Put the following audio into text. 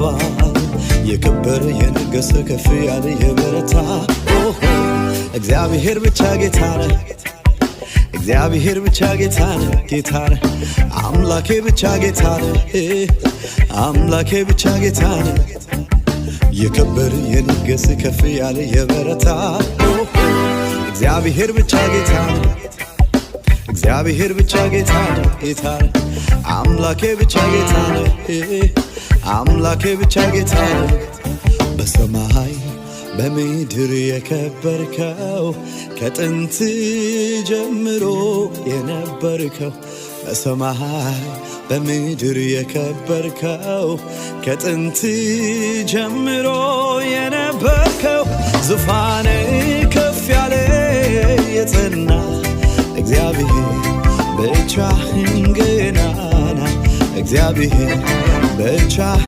ሞልቷል የከበረ የነገሰ ከፍ ያለ የበረታ እግዚአብሔር ብቻ ጌታ ነው እግዚአብሔር ብቻ ጌታ ነው ጌታ ነው አምላኬ ብቻ ጌታ ነው አምላኬ ብቻ ጌታ ነው የከበረ የነገሰ ከፍ ያለ የበረታ እግዚአብሔር ብቻ ጌታ ነው እግዚአብሔር ብቻ ጌታ ነው ጌታ ነው አምላኬ ብቻ ጌታ ነው አምላኬ ብቻ ጌታ ነው በሰማይ በምድር የከበርከው ከጥንት ጀምሮ የነበርከው በሰማይ በምድር የከበርከው ከጥንት ጀምሮ የነበርከው ዙፋን ከፍ ያለ የጸና እግዚአብሔር ብቻህን ገናና እግዚአብሔር ብቻ